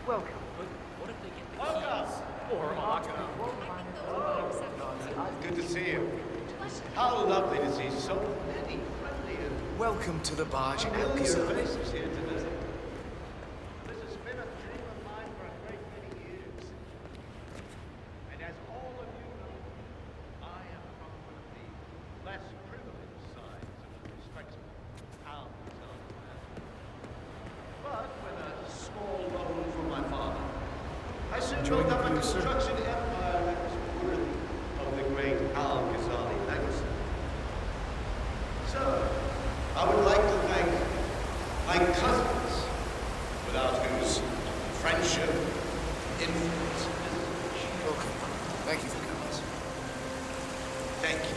Welcome. What if they get the keys? Or Good to see you. How lovely to see so many friendly and Welcome to the barge familiar Alcazar. faces here today. This has been a dream of mine for a great many years. And as all of you know, I am from one of the less privileged sides of the respectable Alcazar family. But with a small loan from my father, I soon Enjoying built up the a view, sir? construction empire that was worthy of the great Al-Ghazali legacy. So, I would like to thank my cousins, without whose friendship, influence, Welcome. Thank you for coming. thank you.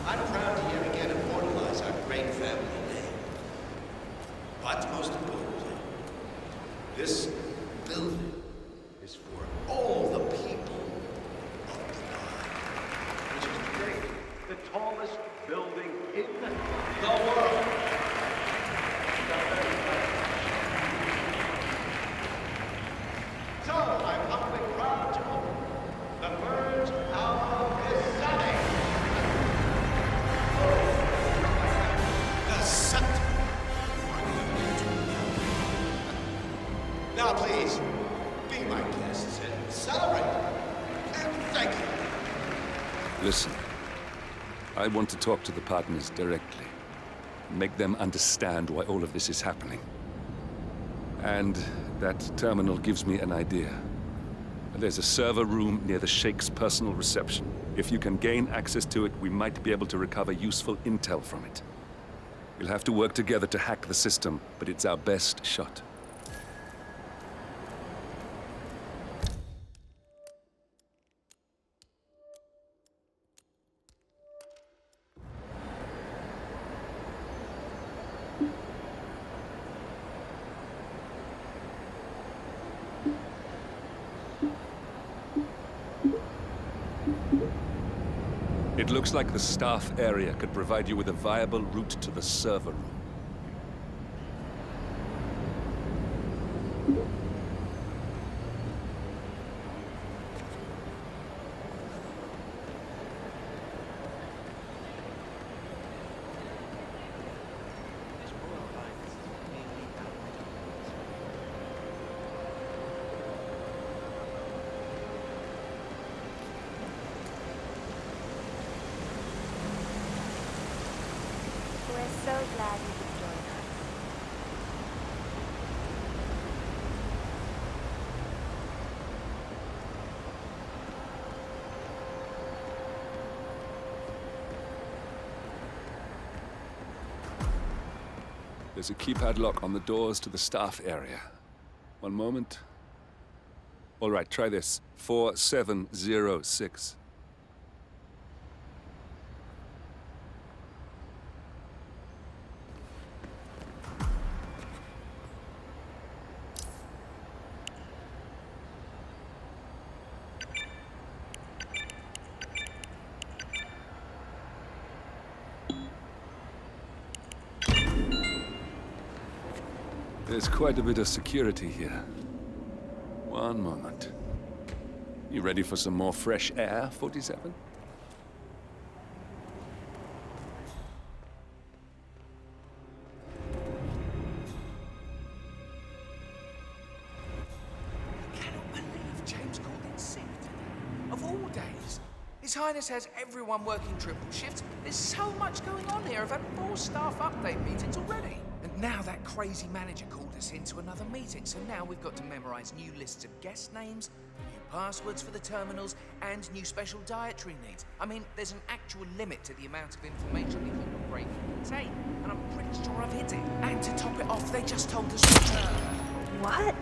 I'm proud to yet again immortalize our great family name. But most importantly, this building is for all the people of Dubai, which is today the tallest building in the world. So I'm humbly proud to open the Burj Al Ghazali. The scepter. Now please, be my guests and celebrate. And thank you. Listen, I want to talk to the partners directly. Make them understand why all of this is happening. And that terminal gives me an idea. There's a server room near the Sheikh's personal reception. If you can gain access to it, we might be able to recover useful intel from it. We'll have to work together to hack the system, but it's our best shot. It looks like the staff area could provide you with a viable route to the server room. We're so glad you could join us. There's a keypad lock on the doors to the staff area. One moment. All right, try this. 4706. There's quite a bit of security here. One moment. You ready for some more fresh air, 47? I cannot believe James called in sick today. Of all days. His Highness has everyone working triple shifts. There's so much going on here. I've had 4 staff update meetings already. And now that crazy manager called us into another meeting. So now we've got to memorize new lists of guest names, new passwords for the terminals, and new special dietary needs. I mean, there's an actual limit to the amount of information the human brain can contain. And I'm pretty sure I've hit it. And to top it off, they just told us... What?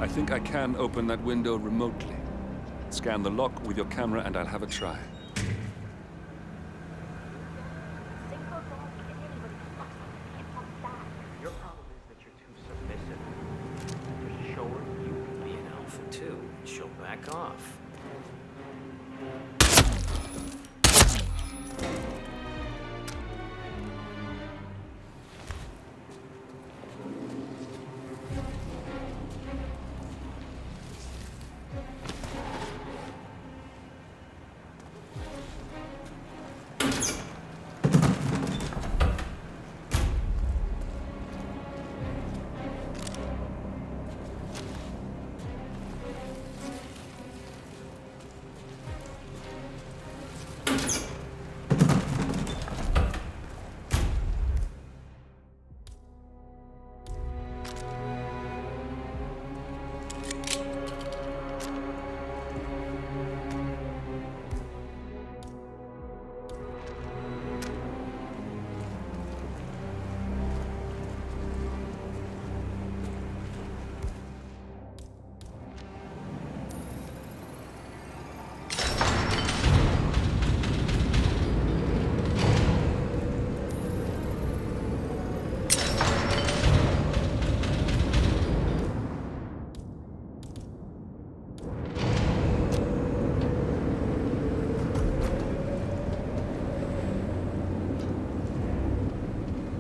think I can open that window remotely. Scan the lock with your camera and I'll have a try. Your problem is that you're too submissive. Just show her you can be an alpha too, and she'll back off.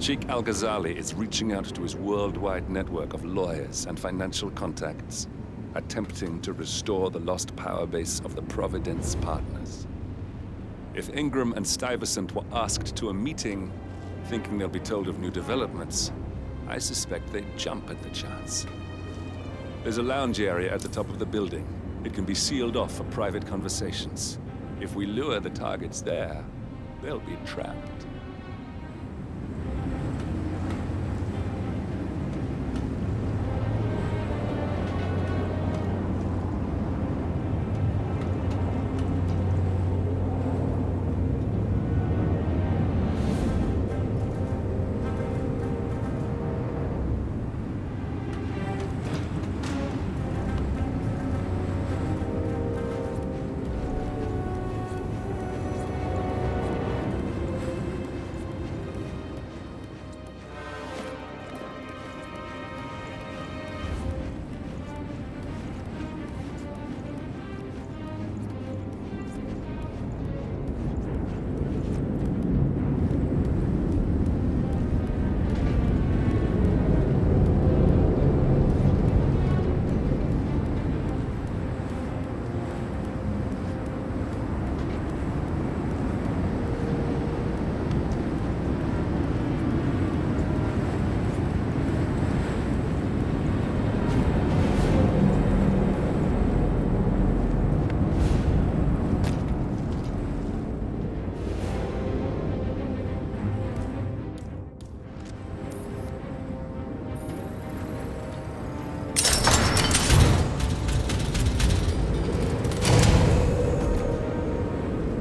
Sheikh Al-Ghazali is reaching out to his worldwide network of lawyers and financial contacts, attempting to restore the lost power base of the Providence Partners. If Ingram and Stuyvesant were asked to a meeting, thinking they'll be told of new developments, I suspect they'd jump at the chance. There's a lounge area at the top of the building. It can be sealed off for private conversations. If we lure the targets there, they'll be trapped.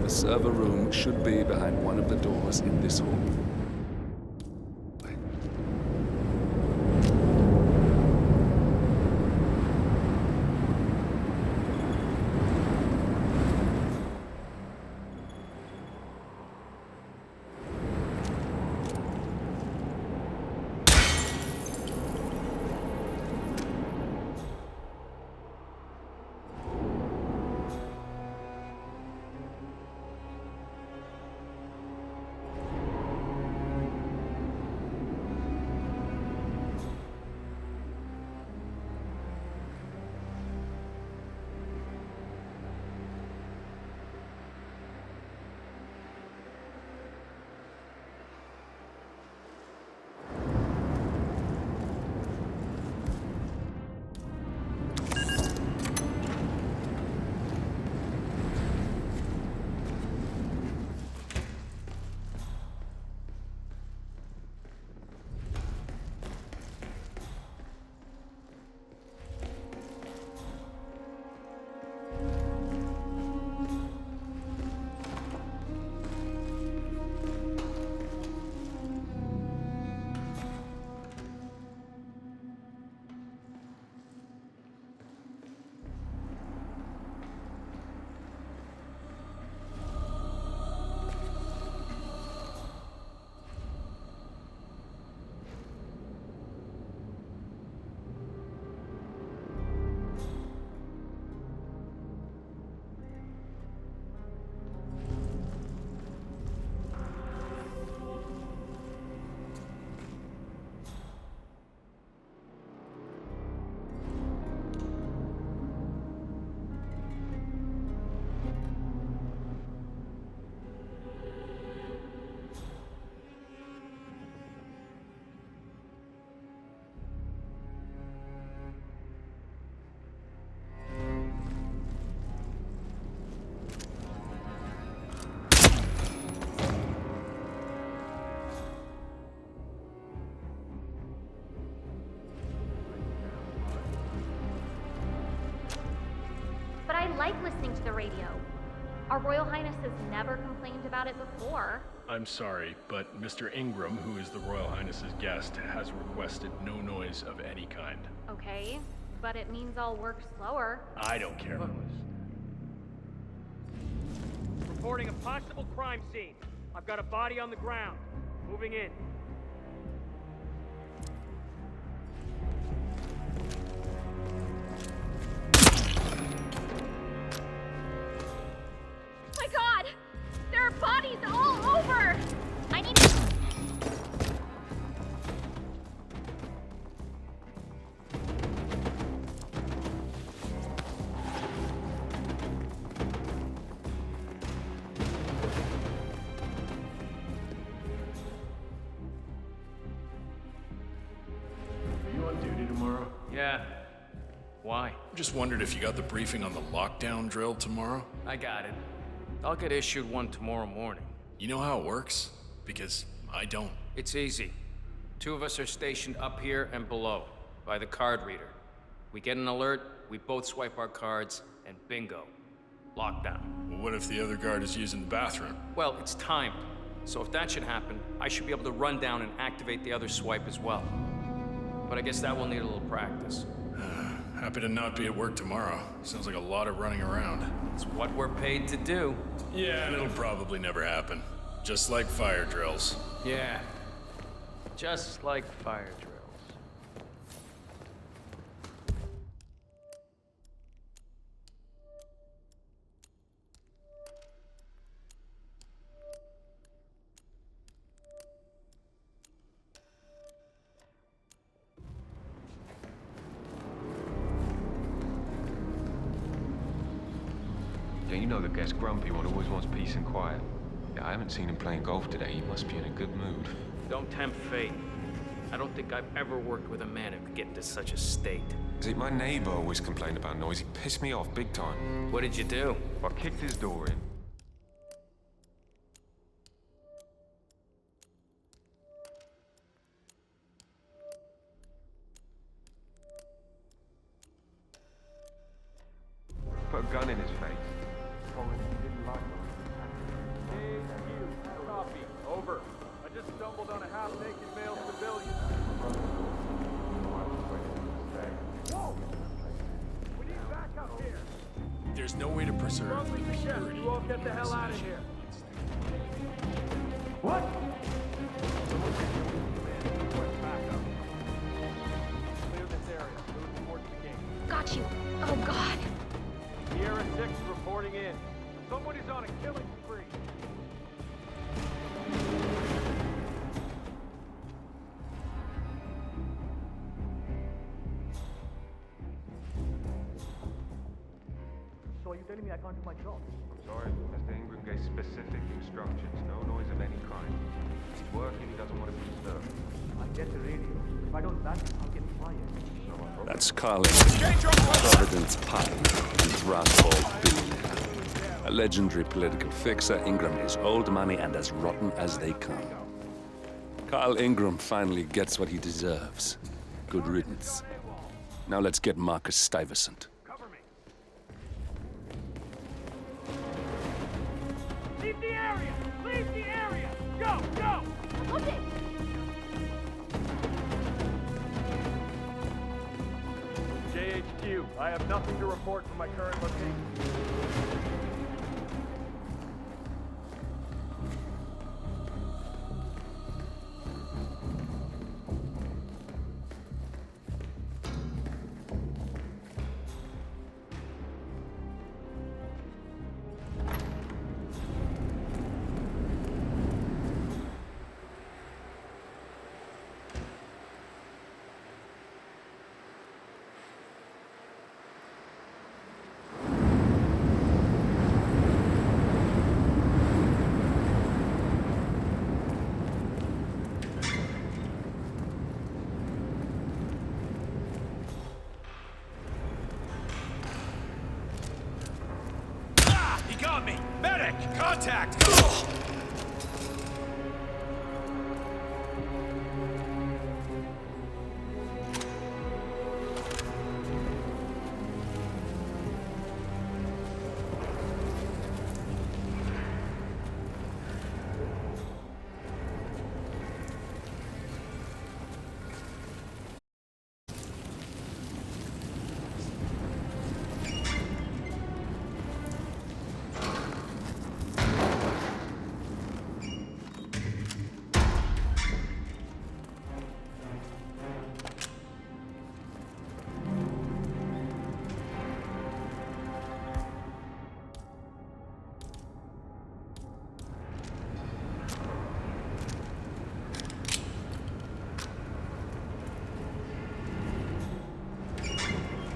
The server room should be behind one of the doors in this hall. like listening to the radio. Our Royal Highness has never complained about it before. I'm sorry, but Mr. Ingram, who is the Royal Highness's guest, has requested no noise of any kind. Okay, but it means I'll work slower. I don't care. Reporting a possible crime scene. I've got a body on the ground. Moving in. My God! There are bodies all over! I need... Are you on duty tomorrow? Yeah. Why? Just wondered if you got the briefing on the lockdown drill tomorrow. I got it. I'll get issued one tomorrow morning. You know how it works? Because I don't. It's easy. 2 of us are stationed up here and below, by the card reader. We get an alert, we both swipe our cards, and bingo. Lockdown. Well, what if the other guard is using the bathroom? Well, it's timed. So if that should happen, I should be able to run down and activate the other swipe as well. But I guess that will need a little practice. Happy to not be at work tomorrow. Sounds like a lot of running around. It's what we're paid to do. Yeah, and it'll probably never happen. Just like fire drills. Yeah. Just like fire drills. Yeah, you know the guest grumpy one always wants peace and quiet. Yeah, I haven't seen him playing golf today. He must be in a good mood. Don't tempt fate. I don't think I've ever worked with a man who could get into such a state. See, my neighbor always complained about noise. He pissed me off big time. What did you do? I kicked his door in. Put a gun in his face. Told him he didn't like it. Copy. Over. I just stumbled on a half-naked male civilian. Whoa! We need backup here. There's no way to preserve Strongly the suggest purity you all of get the your hell out of message. here. What? Clear this area. Move towards the gate. Got you. Oh, God. Sierra 6 reporting in. Someone is on a killing spree. So are you telling me I can't do my job? I'm sorry, Mr. Ingram gave specific instructions. No noise of any kind. He's working, he doesn't want to be disturbed. I get the radio. If I don't back it, I'll get fired. That's Carl Ingram, Providence partner and brass-balled billionaire. A legendary political fixer, Ingram is old money and as rotten as they come. Carl Ingram finally gets what he deserves. Good riddance. Now let's get Marcus Stuyvesant. Leave the area! Leave the area! Go! Go! Hold it! JHQ, I have nothing to report from my current location. Got me! Medic! Contact!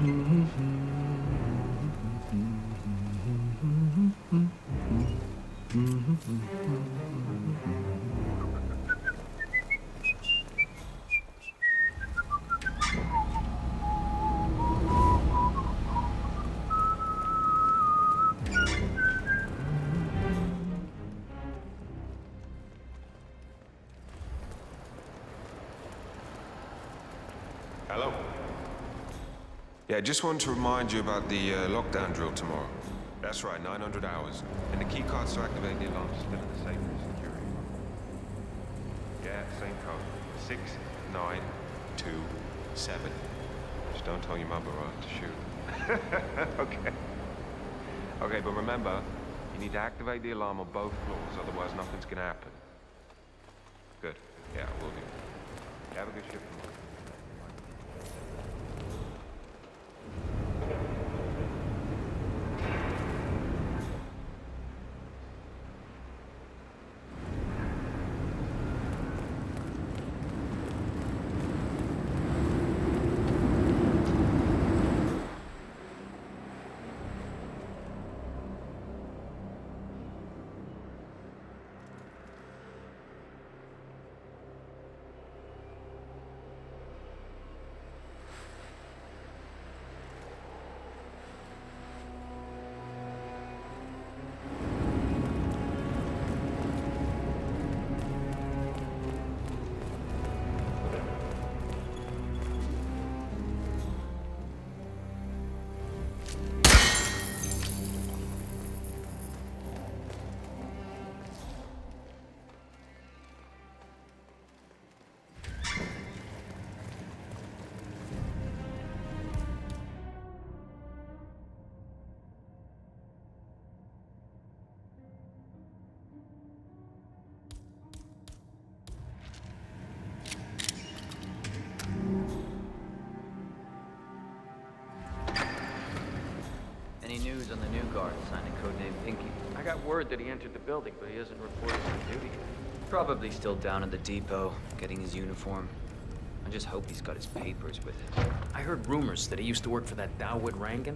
Hello? Yeah, just wanted to remind you about the lockdown drill tomorrow. That's right, 900 hours. And the key cards to activate the alarm is still in the safe for security. Yeah, same code. 6927. Just don't tell your mother or I'll have to shoot. Okay. Okay, but remember, you need to activate the alarm on both floors, otherwise nothing's gonna happen. Good. Yeah, will do. Have a good shift tomorrow. Any news on the new guard signing codename Pinky? I got word that he entered the building, but he hasn't reported on duty yet. Probably still down at the depot, getting his uniform. I just hope he's got his papers with him. I heard rumors that he used to work for that Dawood Rangan.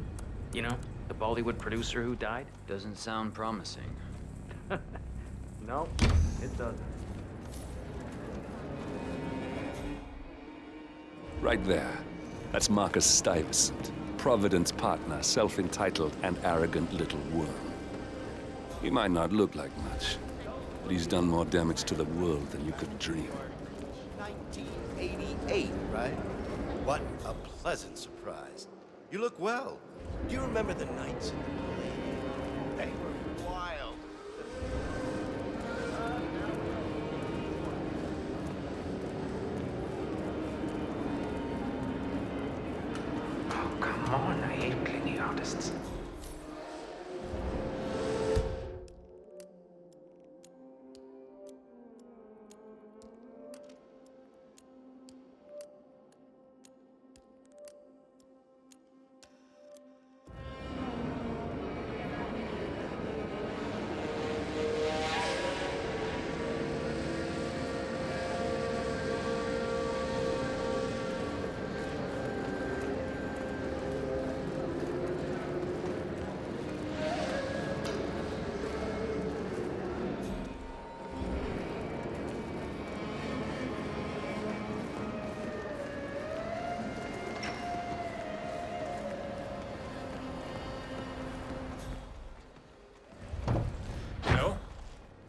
You know, the Bollywood producer who died? Doesn't sound promising. No, it doesn't. Right there. That's Marcus Stuyvesant, Providence partner, self-entitled and arrogant little worm. He might not look like much, but he's done more damage to the world than you could dream. 1988, right? What a pleasant surprise. You look well. Do you remember the nights in the Palladium? They were wild. Oh, come on. I hate cleaning artists.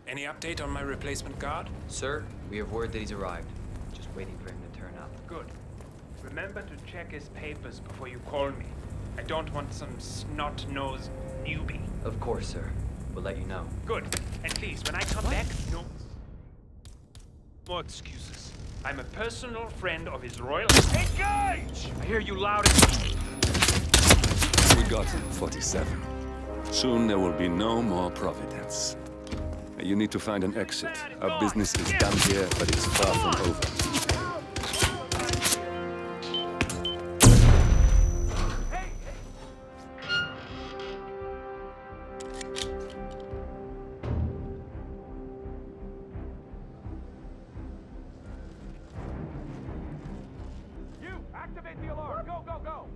Any update on my replacement guard? Sir, we have word that he's arrived. Just waiting for him to turn up. Good. Remember to check his papers before you call me. I don't want some snot-nosed newbie. Of course, sir. We'll let you know. Good. And please, when I come back, no more excuses. I'm a personal friend of His Royal... Engage! I hear you loud and... We got him, 47. Soon there will be no more Providence. You need to find an exit. Our business is done here, but it's far from over. You, activate the alarm. Go, go, go.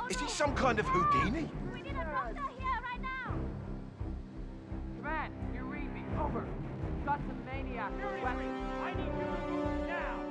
Is he some kind of Houdini? We need a doctor here right now! Command, you read me. Over. Got some maniacs. I need you to move now!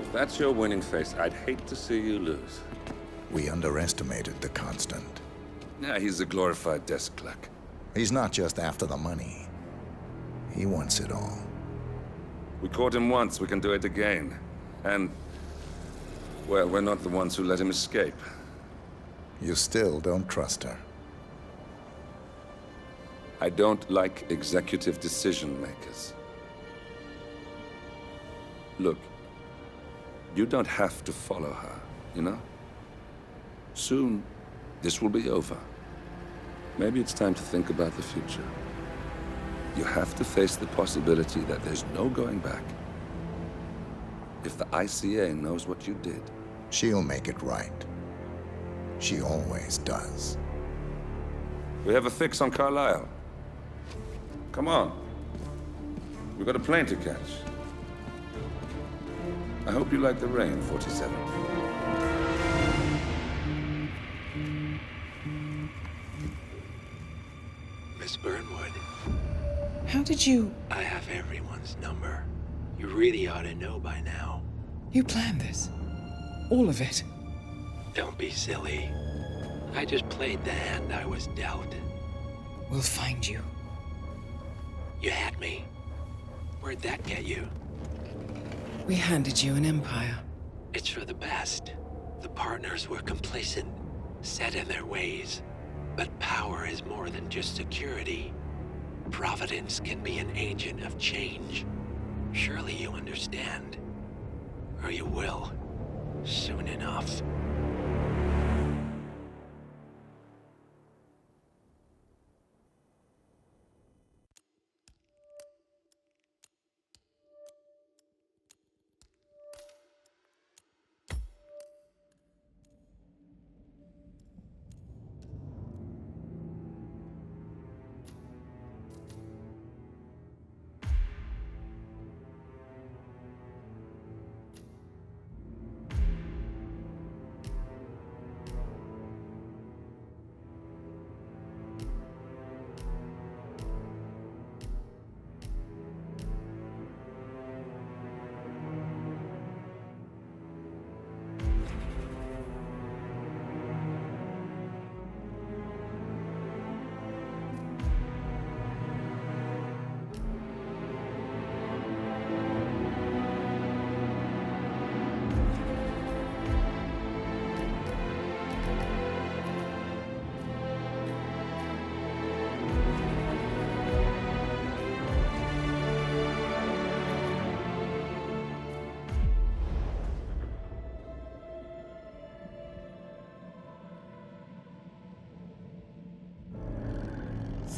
If that's your winning face, I'd hate to see you lose. We underestimated the Constant. Yeah, he's a glorified desk clerk. He's not just after the money. He wants it all. We caught him once, we can do it again. And, well, we're not the ones who let him escape. You still don't trust her. I don't like executive decision makers. Look, you don't have to follow her, you know? Soon, this will be over. Maybe it's time to think about the future. You have to face the possibility that there's no going back. If the ICA knows what you did... She'll make it right. She always does. We have a fix on Carlisle. Come on. We've got a plane to catch. I hope you like the rain, 47. Miss Burnwood. How did you... I have everyone's number. You really ought to know by now. You planned this? All of it? Don't be silly. I just played the hand I was dealt. We'll find you. You had me. Where'd that get you? We handed you an empire. It's for the best. The partners were complacent, set in their ways. But power is more than just security. Providence can be an agent of change. Surely you understand. Or you will. Soon enough.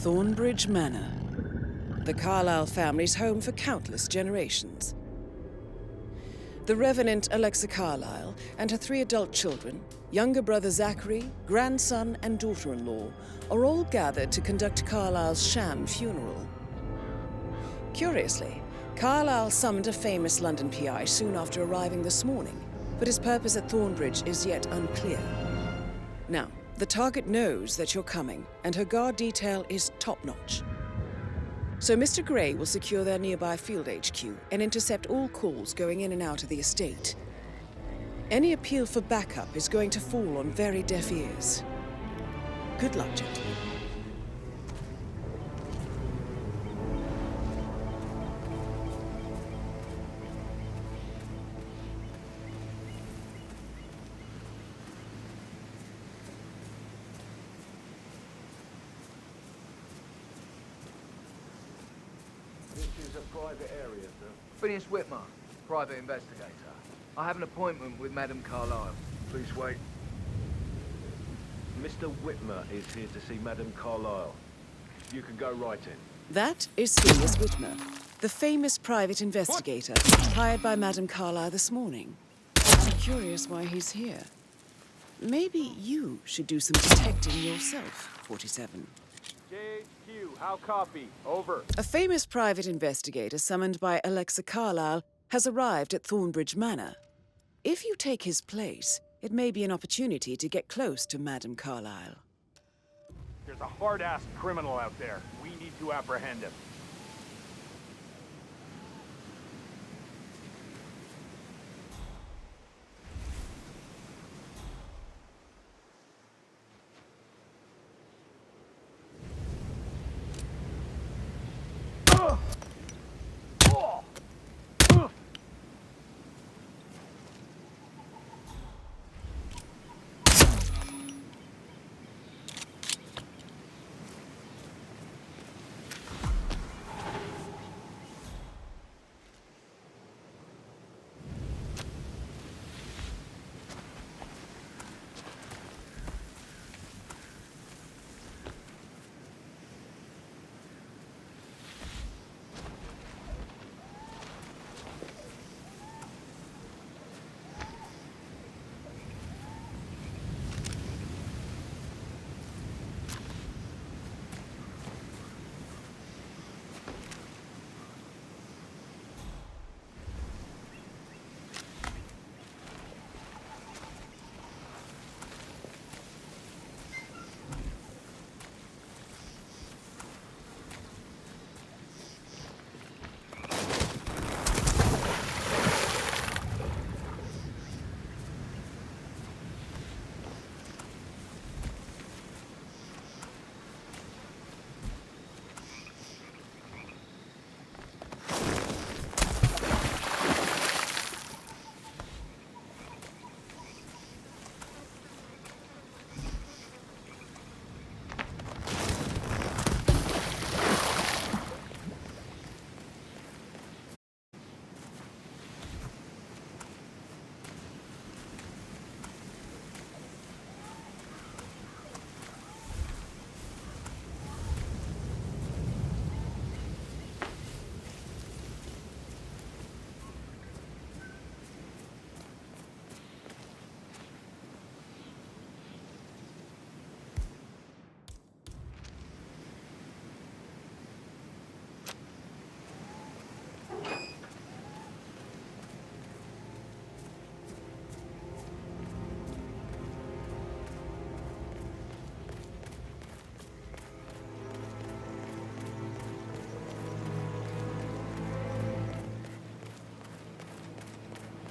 Thornbridge Manor, the Carlyle family's home for countless generations. The Revenant Alexa Carlyle and her 3 adult children, younger brother Zachary, grandson, and daughter-in-law, are all gathered to conduct Carlyle's sham funeral. Curiously, Carlyle summoned a famous London PI soon after arriving this morning, but his purpose at Thornbridge is yet unclear. Now, the target knows that you're coming, and her guard detail is top-notch. So Mr. Gray will secure their nearby field HQ and intercept all calls going in and out of the estate. Any appeal for backup is going to fall on very deaf ears. Good luck, gentlemen. Private area, sir. Phineas Whitmer, private investigator. I have an appointment with Madame Carlyle. Please wait. Mr. Whitmer is here to see Madame Carlyle. You can go right in. That is Phineas Whitmer, the famous private investigator hired by Madame Carlyle this morning. I'm curious why he's here. Maybe you should do some detecting yourself, 47. JHQ, how copy? Over. A famous private investigator summoned by Alexa Carlyle has arrived at Thornbridge Manor. If you take his place, it may be an opportunity to get close to Madame Carlyle. There's a hard-ass criminal out there. We need to apprehend him.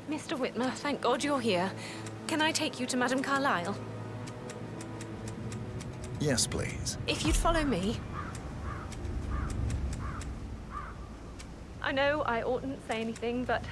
Mr. Whitmer, thank God you're here. Can I take you to Madame Carlyle? Yes, please. If you'd follow me. I know I oughtn't say anything, but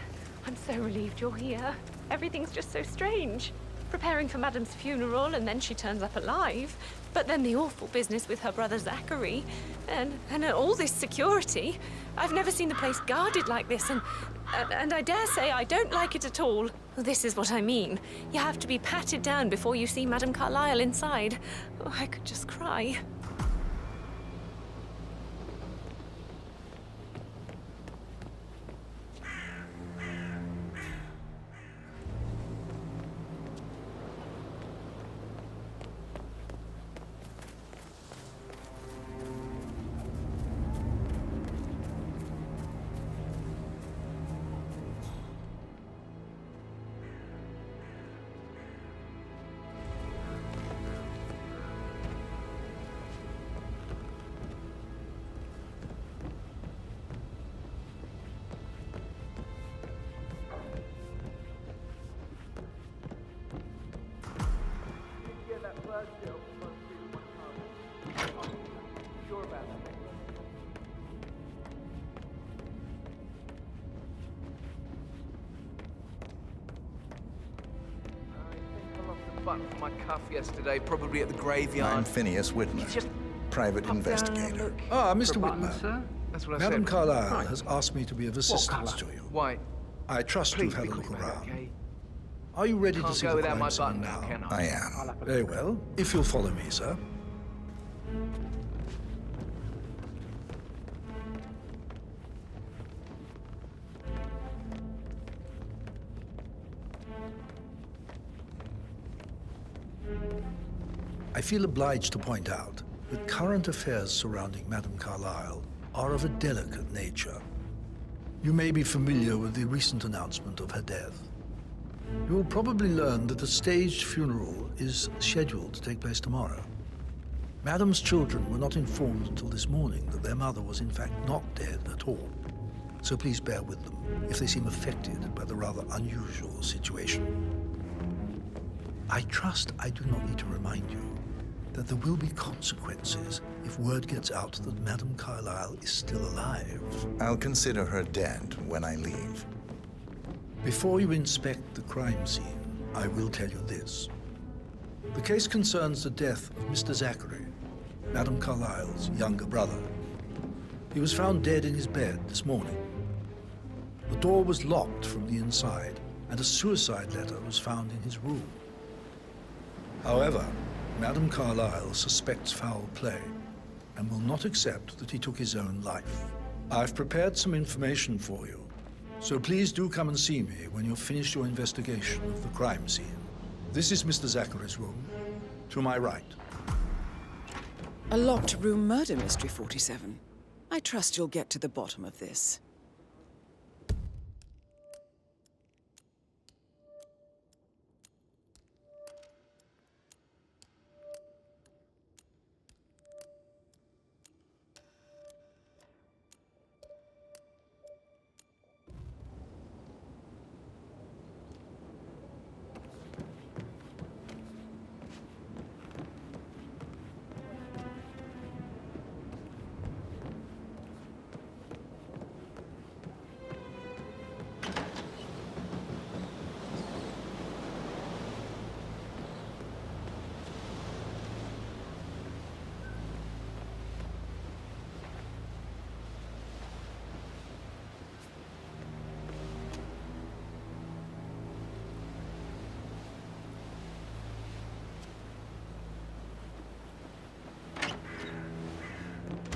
I'm so relieved you're here. Everything's just so strange. Preparing for Madame's funeral, and then she turns up alive. But then the awful business with her brother Zachary, and all this security. I've never seen the place guarded like this, and I dare say I don't like it at all. Well, this is what I mean. You have to be patted down before you see Madame Carlyle inside. Oh, I could just cry. Sure about that. I think I lost the button for my cuff yesterday, probably at the graveyard. I'm Phineas Whitmer, private investigator. Ah, Mr. For a button, Whitmer. sir? That's what I Madam said. Carlyle Right. has asked me to be of assistance to you. Why? I trust Please you've had be a look quick, mate, around. okay? Are you ready to Can't see go the without crime my scene button now, now? can I? I am. Very well. If you'll follow me, sir. I feel obliged to point out that current affairs surrounding Madame Carlyle are of a delicate nature. You may be familiar with the recent announcement of her death. You will probably learn that a staged funeral is scheduled to take place tomorrow. Madame's children were not informed until this morning that their mother was in fact not dead at all. So please bear with them if they seem affected by the rather unusual situation. I trust I do not need to remind you that there will be consequences if word gets out that Madame Carlyle is still alive. I'll consider her dead when I leave. Before you inspect the crime scene, I will tell you this. The case concerns the death of Mr. Zachary, Madame Carlyle's younger brother. He was found dead in his bed this morning. The door was locked from the inside, and a suicide letter was found in his room. However, Madame Carlyle suspects foul play and will not accept that he took his own life. I've prepared some information for you, so please do come and see me when you've finished your investigation of the crime scene. This is Mr. Zachary's room, to my right. A locked room murder mystery, 47. I trust you'll get to the bottom of this.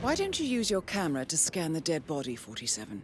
Why don't you use your camera to scan the dead body, 47?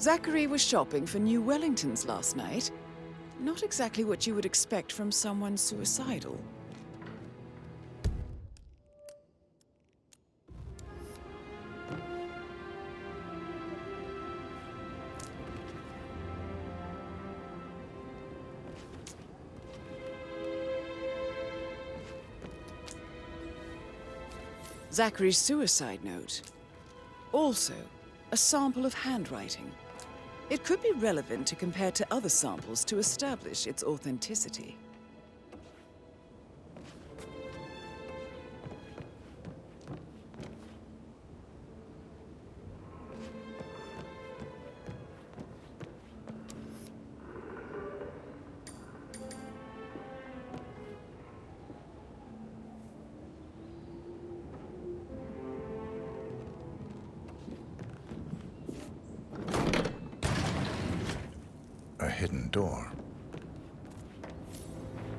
Zachary was shopping for new Wellingtons last night. Not exactly what you would expect from someone suicidal. Zachary's suicide note. Also, a sample of handwriting. It could be relevant to compare to other samples to establish its authenticity. A hidden door.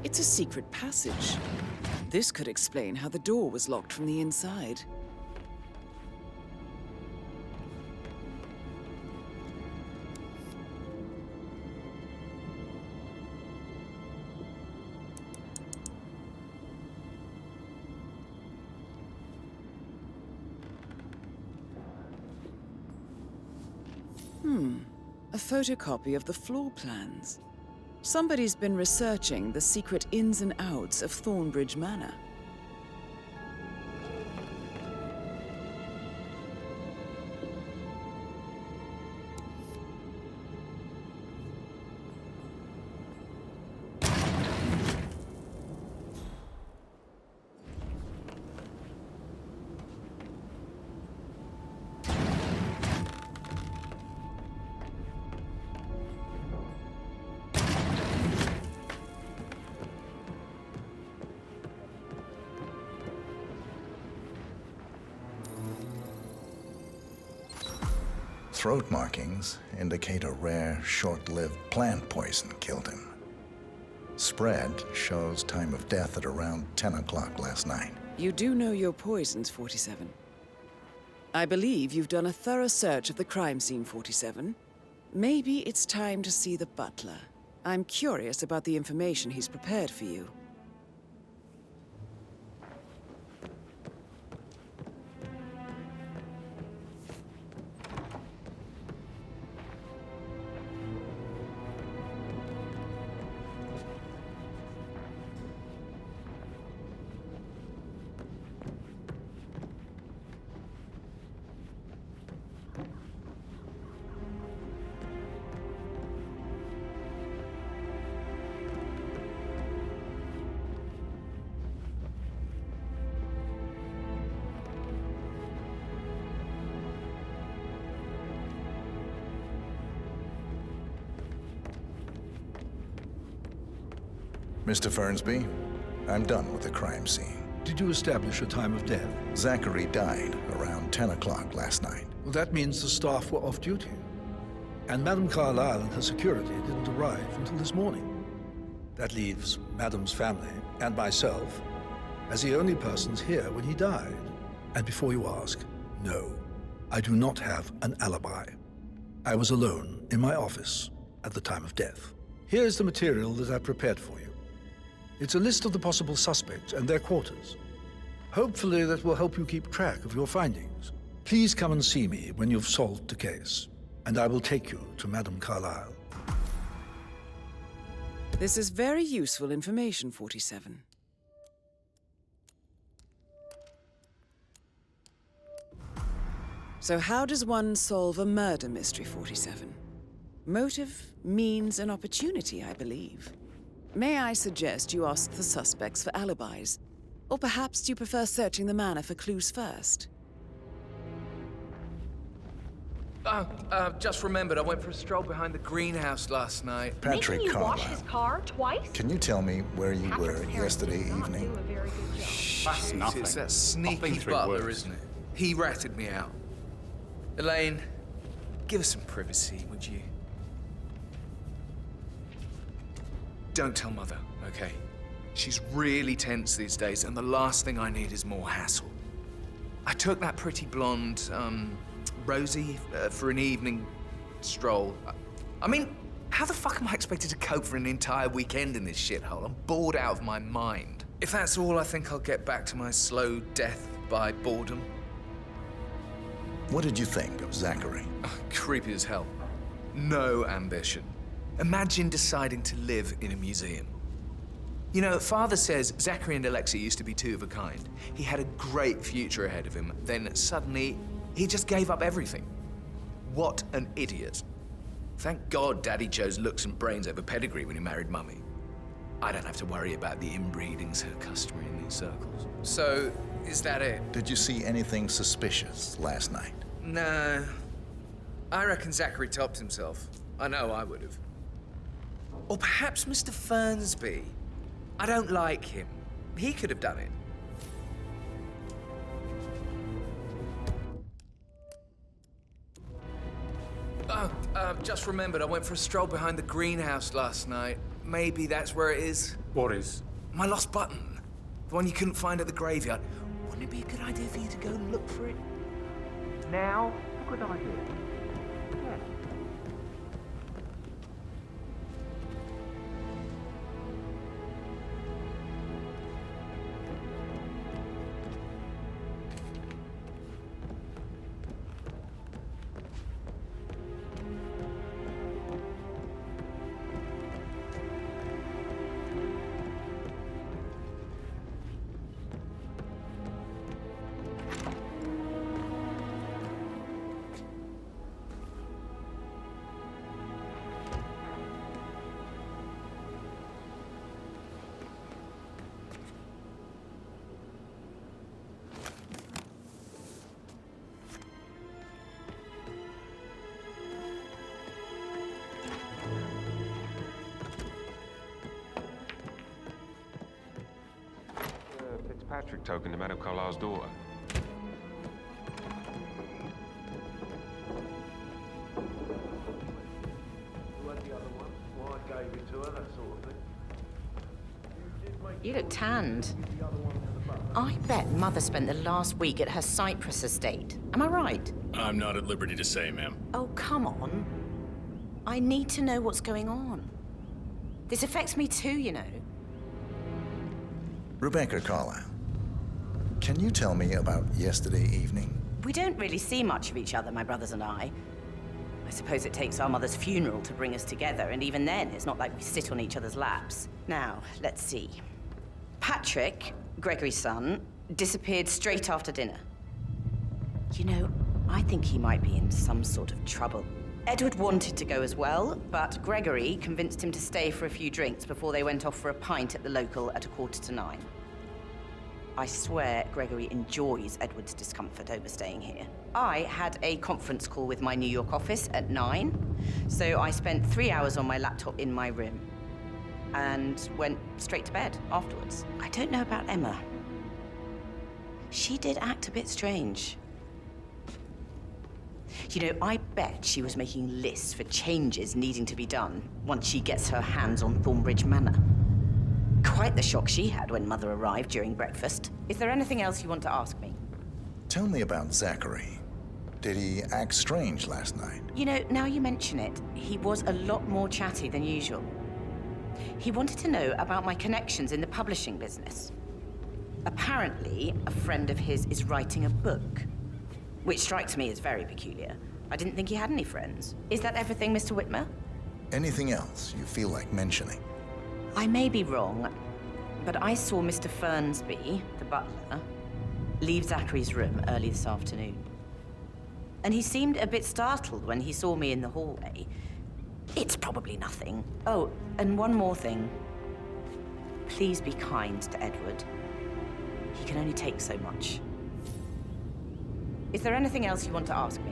It's a secret passage. This could explain how the door was locked from the inside. A photocopy of the floor plans. Somebody's been researching the secret ins and outs of Thornbridge Manor. Throat markings indicate a rare, short-lived plant poison killed him. Spread shows time of death at around 10 o'clock last night. You do know your poisons, 47. I believe you've done a thorough search of the crime scene, 47. Maybe it's time to see the butler. I'm curious about the information he's prepared for you. Mr. Fernsby, I'm done with the crime scene. Did you establish a time of death? Zachary died around 10 o'clock last night. Well, that means the staff were off duty. And Madame Carlyle and her security didn't arrive until this morning. That leaves Madame's family and myself as the only persons here when he died. And before you ask, no, I do not have an alibi. I was alone in my office at the time of death. Here's the material that I prepared for you. It's a list of the possible suspects and their quarters. Hopefully that will help you keep track of your findings. Please come and see me when you've solved the case, and I will take you to Madame Carlyle. This is very useful information, 47. So how does one solve a murder mystery, 47? Motive, means, and opportunity, I believe. May I suggest you ask the suspects for alibis? Or perhaps do you prefer searching the manor for clues first? Just remembered I went for a stroll behind the greenhouse last night. Patrick Making you wash Carlyle. his car twice? Can you tell me where you were yesterday evening? That's nothing. It's that I've sneaky been through butler, worse. isn't it? He ratted me out. Elaine, give us some privacy, would you? Don't tell Mother, okay? She's really tense these days, and the last thing I need is more hassle. I took that pretty blonde, Rosie, for an evening stroll. I mean, how the fuck am I expected to cope for an entire weekend in this shithole? I'm bored out of my mind. If that's all, I think I'll get back to my slow death by boredom. What did you think of Zachary? Creepy as hell. No ambition. Imagine deciding to live in a museum. You know, Father says Zachary and Alexei used to be two of a kind. He had a great future ahead of him, then suddenly, he just gave up everything. What an idiot. Thank God Daddy chose looks and brains over pedigree when he married Mummy. I don't have to worry about the inbreeding so customary in these circles. So, is that it? Did you see anything suspicious last night? No. I reckon Zachary topped himself. I know I would have. Or perhaps Mr. Fernsby. I don't like him. He could have done it. Oh, just remembered I went for a stroll behind the greenhouse last night. Maybe that's where it is. What is? My lost button. The one you couldn't find at the graveyard. Wouldn't it be a good idea for you to go and look for it? Now? A good idea. Yeah. Fitzpatrick token to Madame Carlyle's daughter. Who had the other one? Why I gave it to her, that sort of thing. You look tanned. I bet Mother spent the last week at her Cyprus estate. Am I right? I'm not at liberty to say, ma'am. Oh, come on. I need to know what's going on. This affects me too, you know. Rebecca Carlyle, can you tell me about yesterday evening? We don't really see much of each other, my brothers and I. I suppose it takes our mother's funeral to bring us together, and even then, it's not like we sit on each other's laps. Now, let's see. Patrick, Gregory's son, disappeared straight after dinner. You know, I think he might be in some sort of trouble. Edward wanted to go as well, but Gregory convinced him to stay for a few drinks before they went off for a pint at the local at 9:15. I swear Gregory enjoys Edward's discomfort over staying here. I had a conference call with my New York office at 9, so I spent 3 hours on my laptop in my room and went straight to bed afterwards. I don't know about Emma. She did act a bit strange. You know, I bet she was making lists for changes needing to be done once she gets her hands on Thornbridge Manor. Quite the shock she had when Mother arrived during breakfast. Is there anything else you want to ask me? Tell me about Zachary. Did he act strange last night? You know, now you mention it, he was a lot more chatty than usual. He wanted to know about my connections in the publishing business. Apparently, a friend of his is writing a book, which strikes me as very peculiar. I didn't think he had any friends. Is that everything, Mr. Whitmer? Anything else you feel like mentioning? I may be wrong, but I saw Mr. Fernsby, the butler, leave Zachary's room early this afternoon. And he seemed a bit startled when he saw me in the hallway. It's probably nothing. Oh, and one more thing. Please be kind to Edward. He can only take so much. Is there anything else you want to ask me?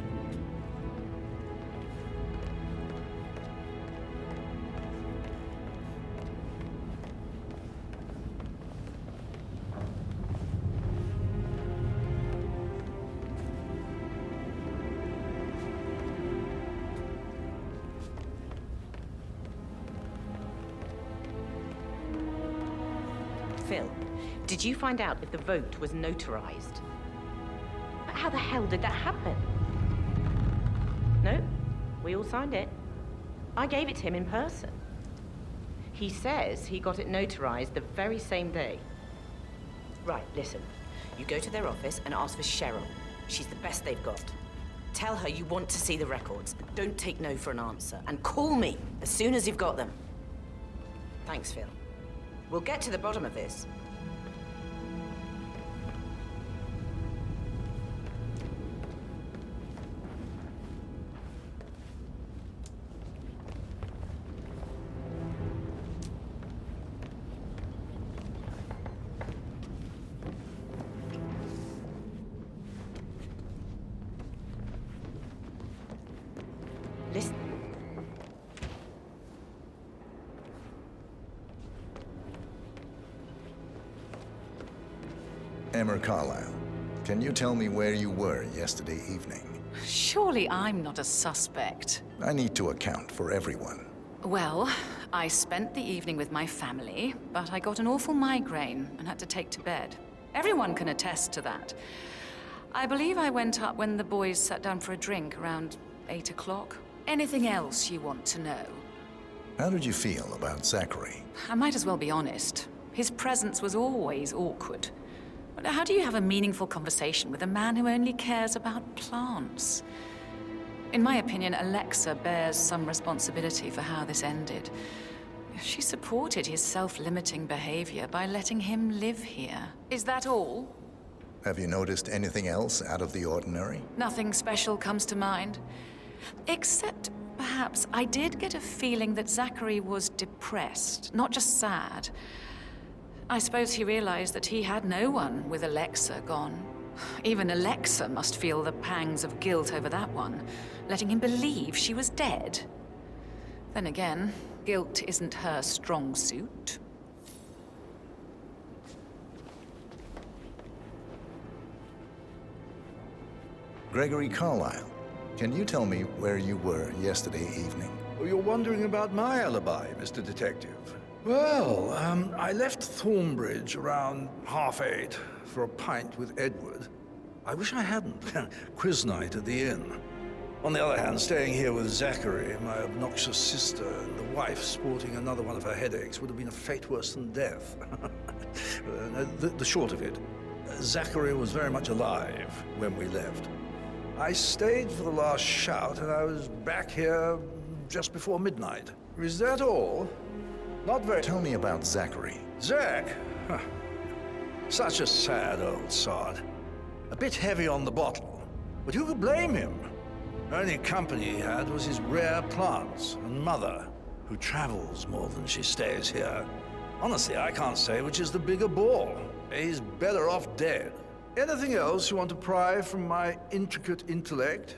Phil, did you find out if the vote was notarized? But how the hell did that happen? No? We all signed it. I gave it to him in person. He says he got it notarized the very same day. Right, listen. You go to their office and ask for Cheryl. She's the best they've got. Tell her you want to see the records. Don't take no for an answer. And call me as soon as you've got them. Thanks, Phil. We'll get to the bottom of this. Listen. Emmer Carlisle, can you tell me where you were yesterday evening? Surely I'm not a suspect. I need to account for everyone. Well, I spent the evening with my family, but I got an awful migraine and had to take to bed. Everyone can attest to that. I believe I went up when the boys sat down for a drink around 8 o'clock. Anything else you want to know? How did you feel about Zachary? I might as well be honest. His presence was always awkward. But how do you have a meaningful conversation with a man who only cares about plants? In my opinion, Alexa bears some responsibility for how this ended. She supported his self-limiting behavior by letting him live here. Is that all? Have you noticed anything else out of the ordinary? Nothing special comes to mind. Except, perhaps, I did get a feeling that Zachary was depressed, not just sad. I suppose he realized that he had no one with Alexa gone. Even Alexa must feel the pangs of guilt over that one, letting him believe she was dead. Then again, guilt isn't her strong suit. Gregory Carlisle, can you tell me where you were yesterday evening? Oh, you're wondering about my alibi, Mr. Detective. Well, I left Thornbridge around 8:30 for a pint with Edward. I wish I hadn't. Quiz night at the inn. On the other hand, staying here with Zachary, my obnoxious sister, and the wife sporting another one of her headaches would have been a fate worse than death. The short of it, Zachary was very much alive when we left. I stayed for the last shout, and I was back here just before midnight. Is that all? Not very... Tell me about Zachary. Zach? Huh. Such a sad old sod. A bit heavy on the bottle, but who could blame him? Only company he had was his rare plants and mother, who travels more than she stays here. Honestly, I can't say which is the bigger bore. He's better off dead. Anything else you want to pry from my intricate intellect?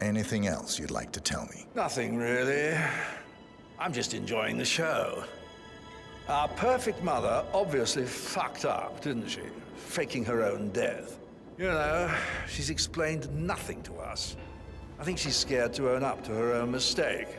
Anything else you'd like to tell me? Nothing, really. I'm just enjoying the show. Our perfect mother obviously fucked up, didn't she? Faking her own death. You know, she's explained nothing to us. I think she's scared to own up to her own mistake.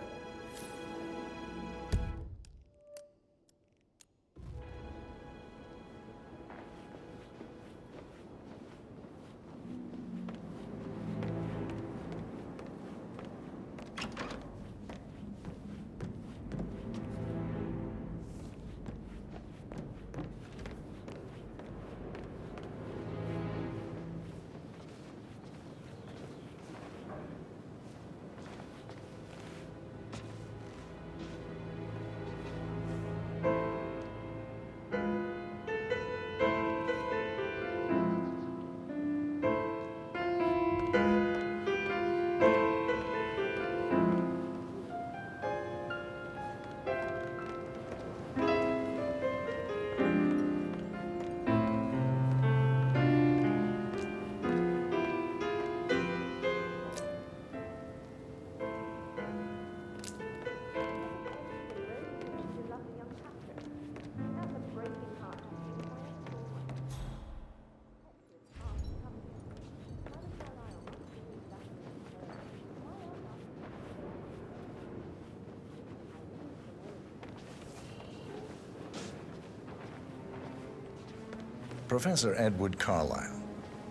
Professor Edward Carlisle,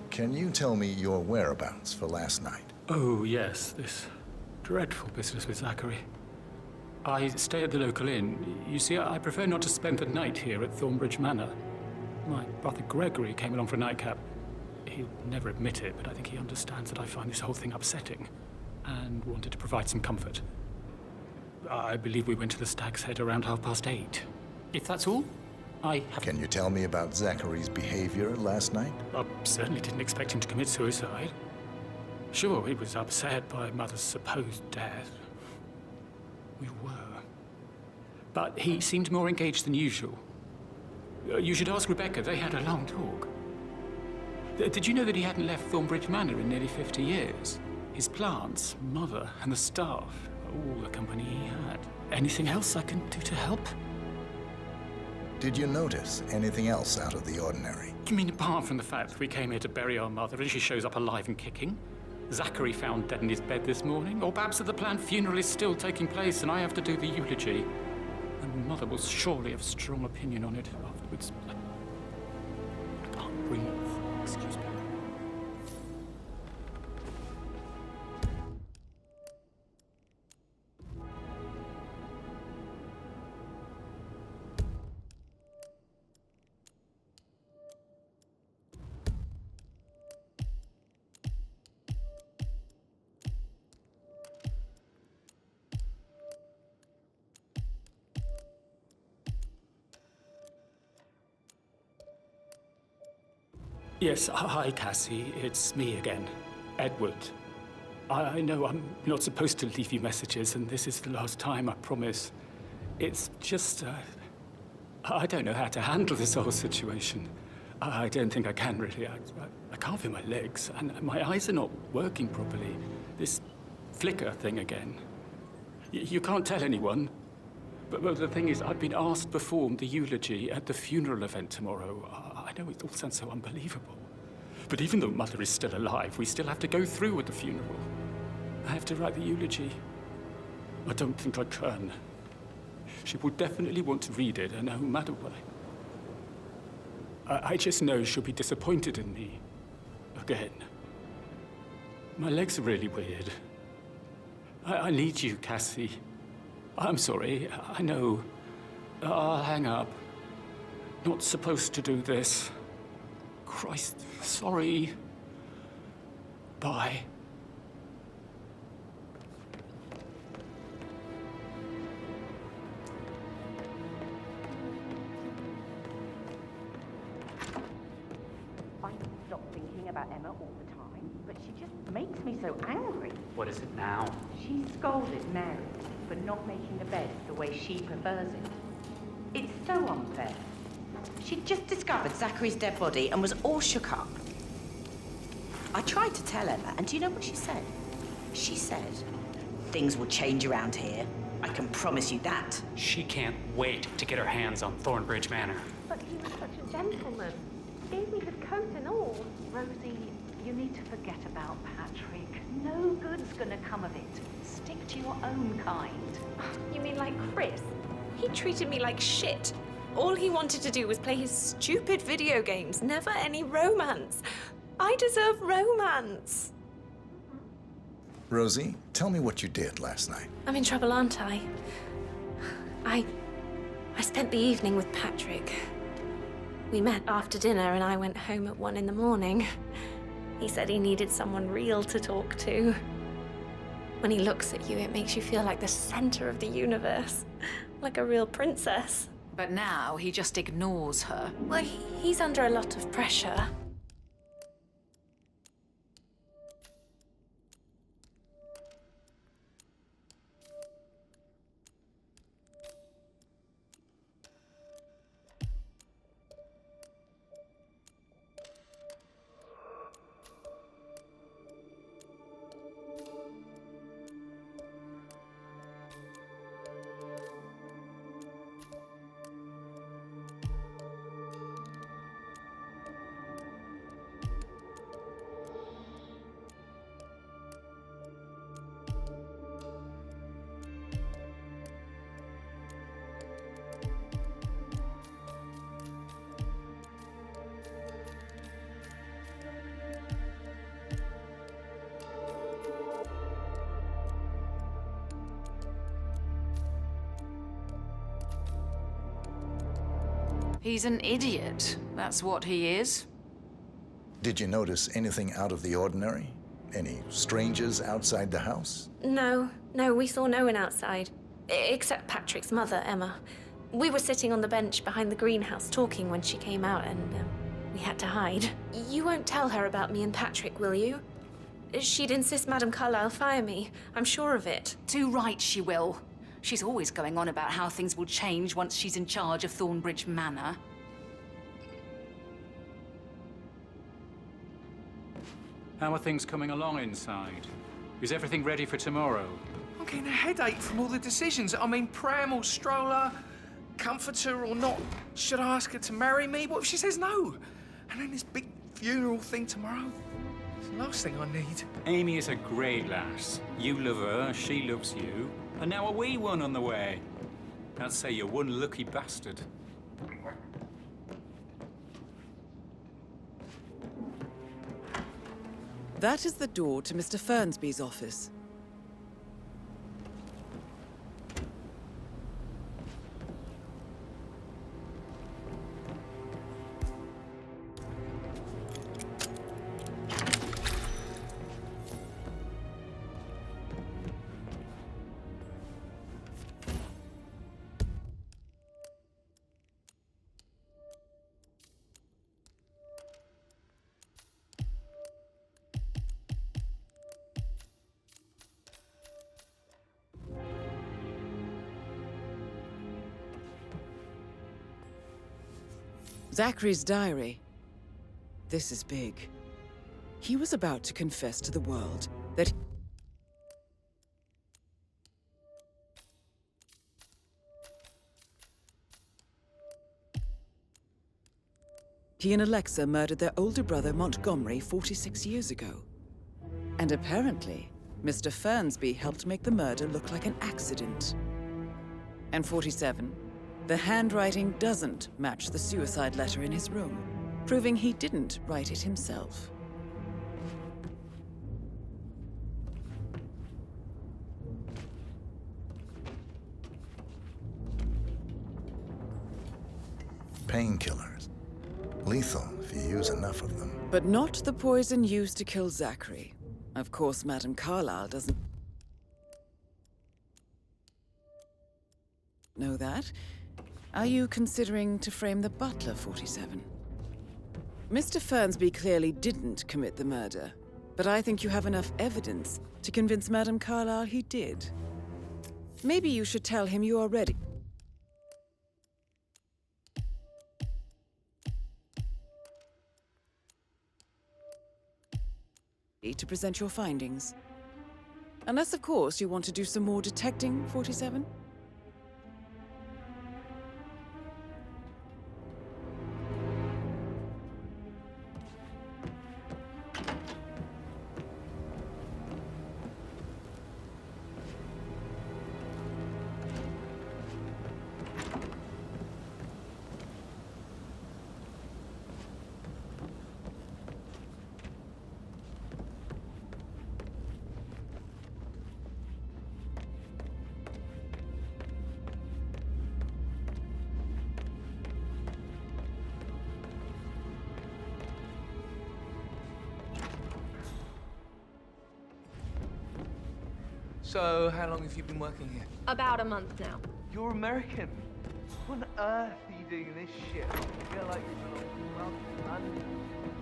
can you tell me your whereabouts for last night? Oh, yes, this dreadful business with Zachary. I stay at the local inn. You see, I prefer not to spend the night here at Thornbridge Manor. My brother Gregory came along for a nightcap. He'll never admit it, but I think he understands that I find this whole thing upsetting and wanted to provide some comfort. I believe we went to the Stag's Head around 8:30. If that's all, I have... Can you tell me about Zachary's behavior last night? I certainly didn't expect him to commit suicide. Sure, he was upset by Mother's supposed death. We were. But he seemed more engaged than usual. You should ask Rebecca. They had a long talk. Did you know that he hadn't left Thornbridge Manor in nearly 50 years? His plants, Mother, and the staff, all the company he had. Anything else I can do to help? Did you notice anything else out of the ordinary? You mean apart from the fact that we came here to bury our mother and she shows up alive and kicking? Zachary found dead in his bed this morning? Or perhaps that the planned funeral is still taking place and I have to do the eulogy? And Mother will surely have a strong opinion on it afterwards. I can't breathe. Excuse me. Yes, hi, Cassie. It's me again, Edward. I know I'm not supposed to leave you messages, and this is the last time, I promise. It's just, I don't know how to handle this whole situation. I don't think I can, really. I can't feel my legs, and my eyes are not working properly. This flicker thing again. You can't tell anyone. But the thing is, I've been asked to perform the eulogy at the funeral event tomorrow. I know it all sounds so unbelievable. But even though Mother is still alive, we still have to go through with the funeral. I have to write the eulogy. I don't think I can. She will definitely want to read it, no matter what. I just know she'll be disappointed in me. Again. My legs are really weird. I need you, Cassie. I'm sorry, I know. I'll hang up. Not supposed to do this. Christ, sorry. Bye. I stop thinking about Emma all the time, but she just makes me so angry. What is it now? She scolded Mary for not making the bed the way she prefers it. It's so unfair. She'd just discovered Zachary's dead body and was all shook up. I tried to tell Emma, and do you know what she said? She said, "Things will change around here. I can promise you that." She can't wait to get her hands on Thornbridge Manor. But he was such a gentleman. Gave me his coat and all. Rosie, you need to forget about Patrick. No good's gonna come of it. Stick to your own kind. You mean like Chris? He treated me like shit. All he wanted to do was play his stupid video games, never any romance. I deserve romance. Rosie, tell me what you did last night. I'm in trouble, aren't I? I spent the evening with Patrick. We met after dinner and I went home at 1 in the morning. He said he needed someone real to talk to. When he looks at you, it makes you feel like the center of the universe. Like a real princess. But now he just ignores her. Well, he's under a lot of pressure. He's an idiot. That's what he is. Did you notice anything out of the ordinary? Any strangers outside the house? No, we saw no one outside. Except Patrick's mother, Emma. We were sitting on the bench behind the greenhouse talking when she came out, and we had to hide. You won't tell her about me and Patrick, will you? She'd insist Madame Carlyle fire me. I'm sure of it. Too right she will. She's always going on about how things will change once she's in charge of Thornbridge Manor. How are things coming along inside? Is everything ready for tomorrow? I'm getting a headache from all the decisions. I mean, pram or stroller, comforter or not. Should I ask her to marry me? What if she says no? And then this big funeral thing tomorrow. It's the last thing I need. Amy is a great lass. You love her, she loves you. And now a wee one on the way. I'd say you're one lucky bastard. That is the door to Mr. Fernsby's office. Zachary's diary. This is big. He was about to confess to the world that he and Alexa murdered their older brother Montgomery 46 years ago. And apparently, Mr. Fernsby helped make the murder look like an accident. And 47. The handwriting doesn't match the suicide letter in his room, proving he didn't write it himself. Painkillers. Lethal if you use enough of them. But not the poison used to kill Zachary. Of course, Madame Carlyle doesn't know that. Are you considering to frame the butler, 47? Mr. Fernsby clearly didn't commit the murder, but I think you have enough evidence to convince Madame Carlyle he did. Maybe you should tell him you are ready to present your findings. Unless, of course, you want to do some more detecting, 47? So, how long have you been working here? About a month now. You're American. What on earth are you doing in this shit? You feel like well,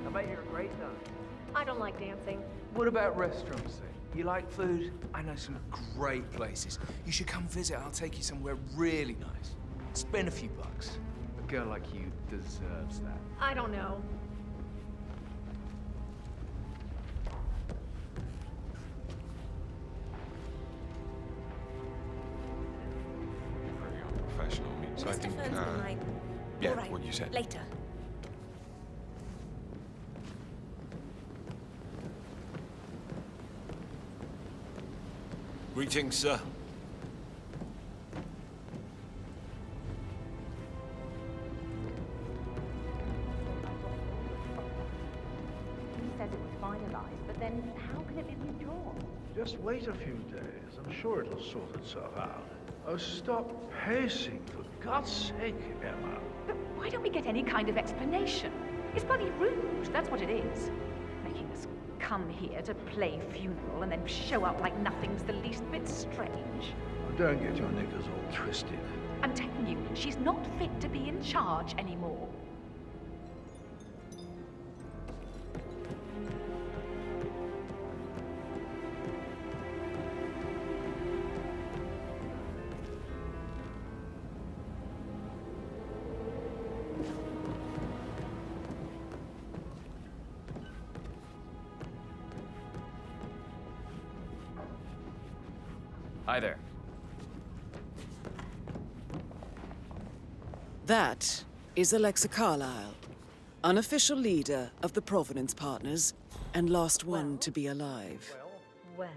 I bet you're a great dancer. I don't like dancing. What about restaurants then? You like food? I know some great places. You should come visit. I'll take you somewhere really nice. Spend a few bucks. A girl like you deserves that. I don't know. Professional. So I think, yeah, All right, what you said. Later. Greetings, sir. He says it was finalized, but then how can it be withdrawn? Just wait a few days. I'm sure it'll sort itself out. Oh, stop pacing, for God's sake, Emma. Why don't we get any kind of explanation? It's bloody rude, that's what it is. Making us come here to play funeral and then show up like nothing's the least bit strange. Don't get your knickers all twisted. I'm telling you, she's not fit to be in charge anymore. Hi there. That is Alexa Carlyle, unofficial leader of the Providence Partners, and last one to be alive. Well,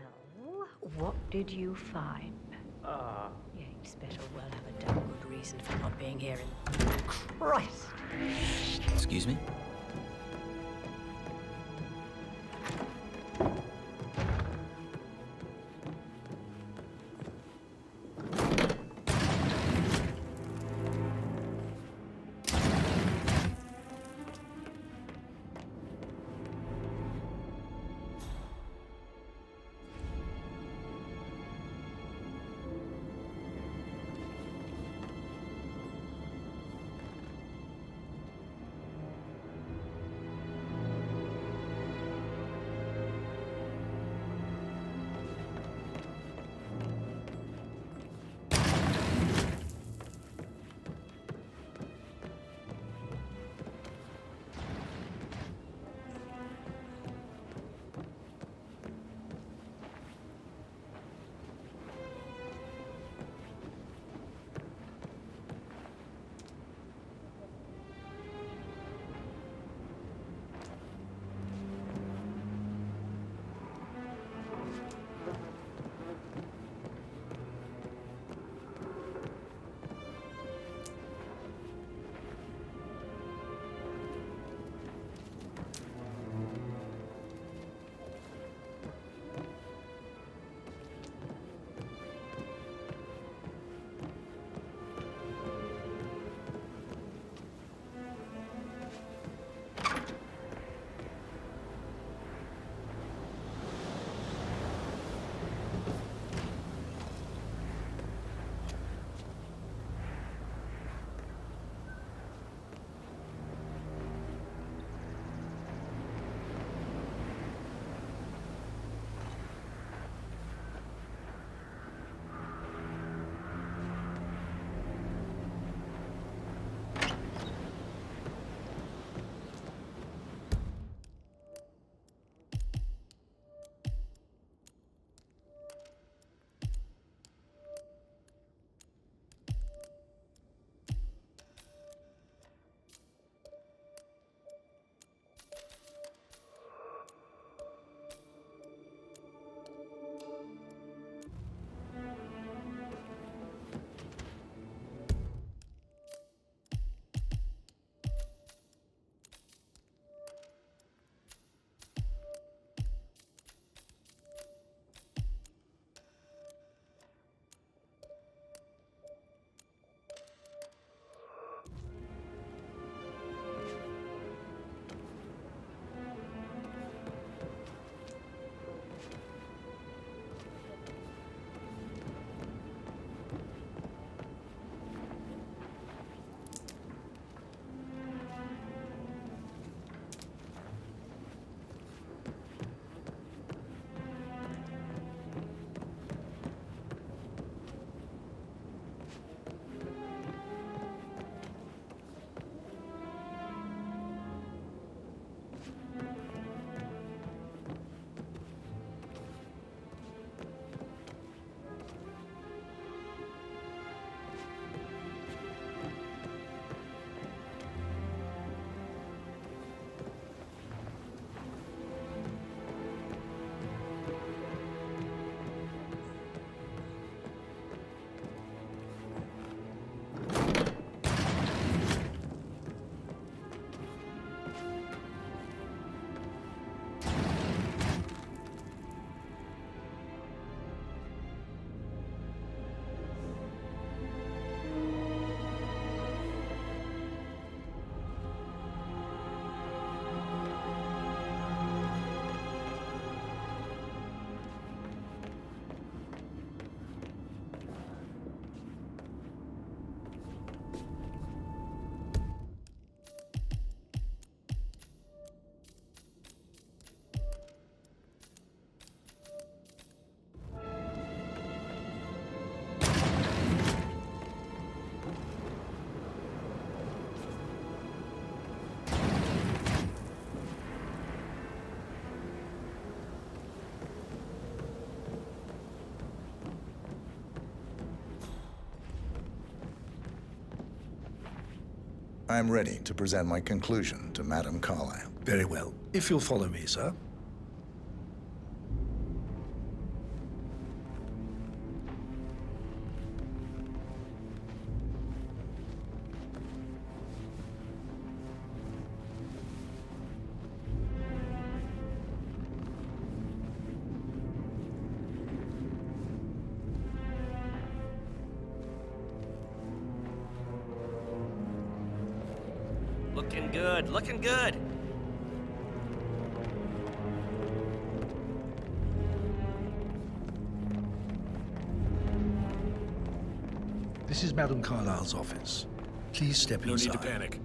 what did you find? Yates better well have a damn good reason for not being here in... Christ! Excuse me? I'm ready to present my conclusion to Madame Carlyle. Very well. If you'll follow me, sir. Looking good, looking good. This is Madame Carlyle's office. Please step inside. No need to panic.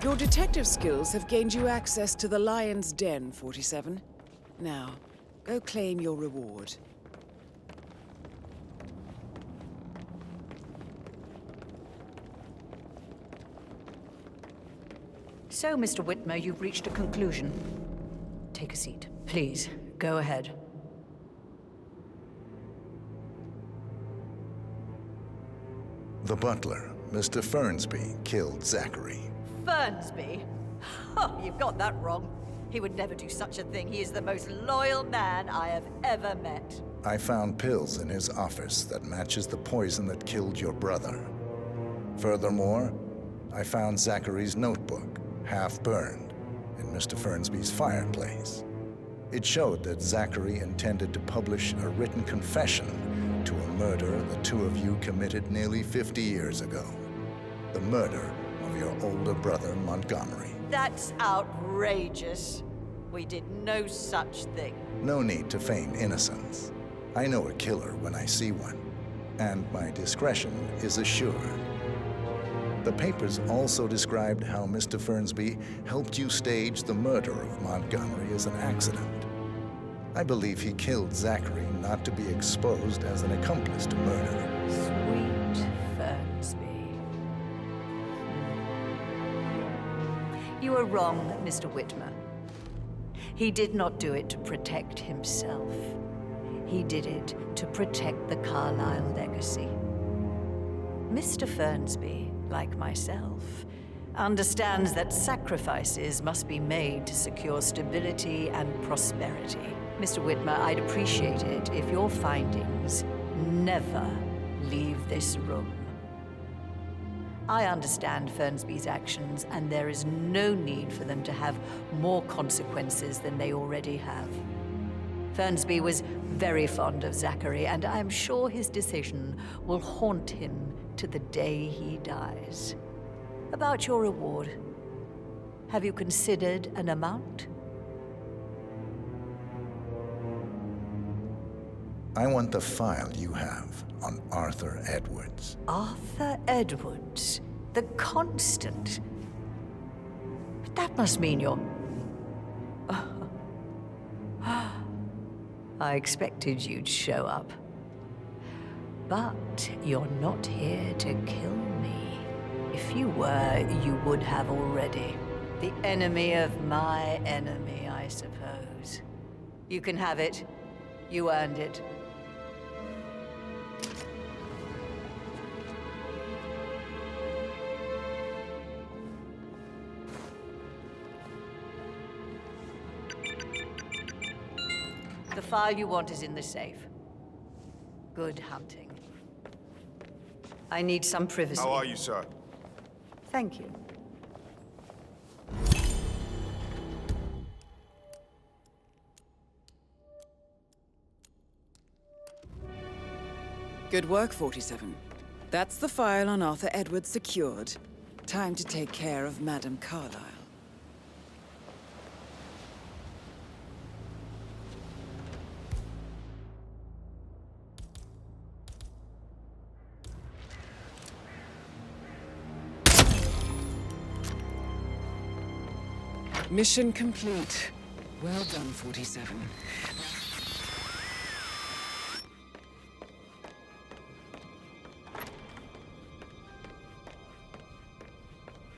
Your detective skills have gained you access to the Lion's Den, 47. Now, go claim your reward. So, Mr. Whitmer, you've reached a conclusion. Take a seat. Please, go ahead. The butler, Mr. Fernsby, killed Zachary. Fernsby? Oh, you've got that wrong. He would never do such a thing. He is the most loyal man I have ever met. I found pills in his office that matches the poison that killed your brother. Furthermore, I found Zachary's notebook, half burned, in Mr. Fernsby's fireplace. It showed that Zachary intended to publish a written confession to a murder the two of you committed nearly 50 years ago. The murder of your older brother, Montgomery. That's outrageous. We did no such thing. No need to feign innocence. I know a killer when I see one, and my discretion is assured. The papers also described how Mr. Fernsby helped you stage the murder of Montgomery as an accident. I believe he killed Zachary not to be exposed as an accomplice to murder. Sweet Fernsby. You are wrong, Mr. Whitmer. He did not do it to protect himself. He did it to protect the Carlyle legacy. Mr. Fernsby, like myself, understands that sacrifices must be made to secure stability and prosperity. Mr. Whitmer, I'd appreciate it if your findings never leave this room. I understand Fernsby's actions, and there is no need for them to have more consequences than they already have. Fernsby was very fond of Zachary, and I'm sure his decision will haunt him to the day he dies. About your reward, have you considered an amount? I want the file you have on Arthur Edwards. Arthur Edwards, the Constant. But that must mean you're... I expected you'd show up. But you're not here to kill me. If you were, you would have already. The enemy of my enemy, I suppose. You can have it. You earned it. The file you want is in the safe. Good hunting. I need some privacy. How are you, sir? Thank you. Good work, 47. That's the file on Arthur Edwards secured. Time to take care of Madame Carlyle. Mission complete. Well done, 47.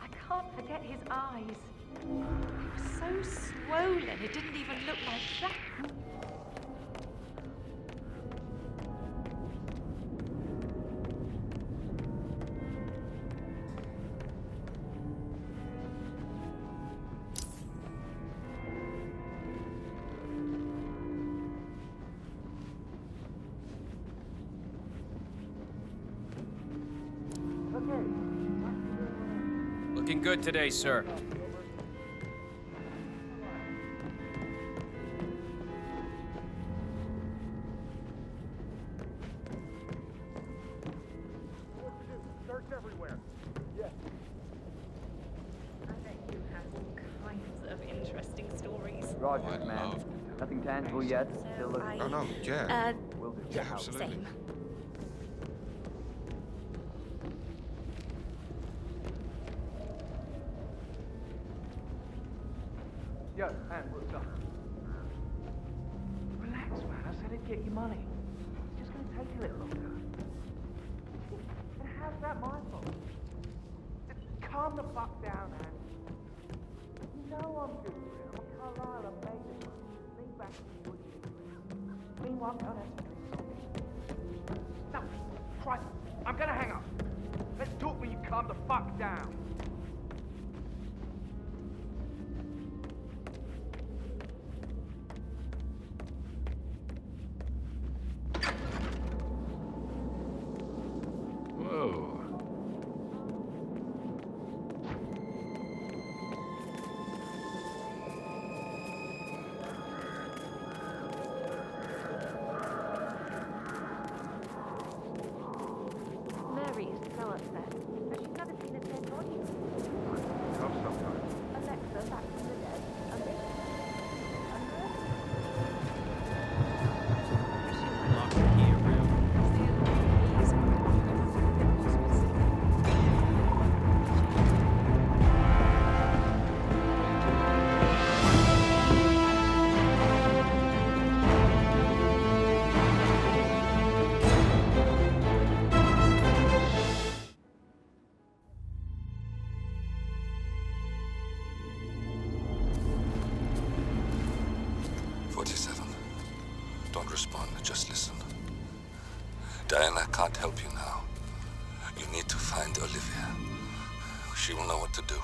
I can't forget his eyes. They were so swollen, it didn't even look like that. Looking good today, sir. Search everywhere. Yes. I bet you have all kinds of interesting stories. Roger, man. Nothing tangible yet. Still looking. Oh, no, yeah. Will do. Yeah, absolutely. Same. Yo, man, what's up? Relax, man. I said I'd get you money. It's just gonna take you a little longer. And how's that my fault? Just calm the fuck down, man. You know I'm good for it. I'm a Carlisle. I made it. Lean back and do what you do. Meanwhile, don't have to. No, Christ. I'm gonna hang up. Let's talk when you calm the fuck down. Whoa. Mary is so upset. And she's never seen a dead body before. Alexa, back from the dead. A murder. Don't respond, just listen. Diana can't help you now. You need to find Olivia. She will know what to do.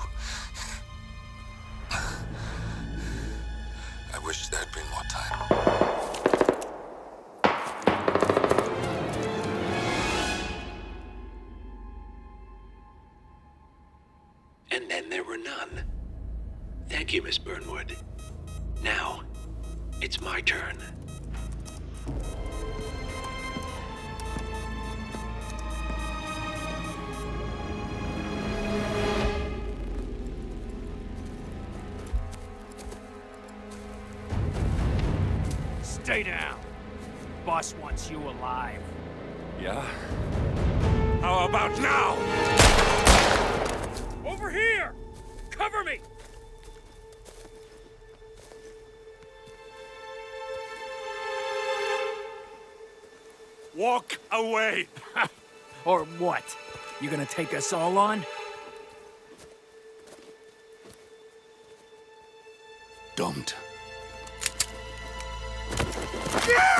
I wish there had been more time. And then there were none. Thank you, Miss Burnwood. Now, it's my turn. Stay down. Boss wants you alive. Yeah? How about now? Over here! Cover me! Walk away! Or what? You gonna take us all on? Don't.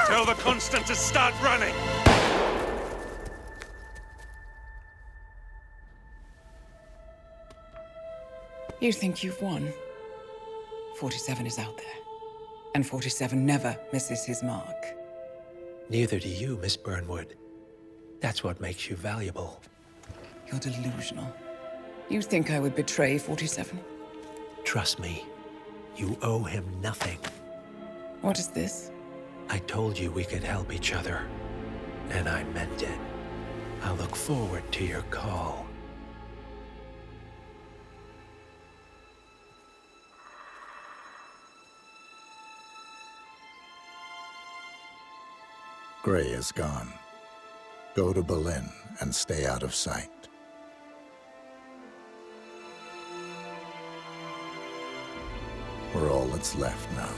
Tell the Constant to start running! You think you've won? 47 is out there. And 47 never misses his mark. Neither do you, Miss Burnwood. That's what makes you valuable. You're delusional. You think I would betray 47? Trust me, you owe him nothing. What is this? I told you we could help each other, and I meant it. I look forward to your call. Gray is gone. Go to Berlin and stay out of sight. We're all that's left now.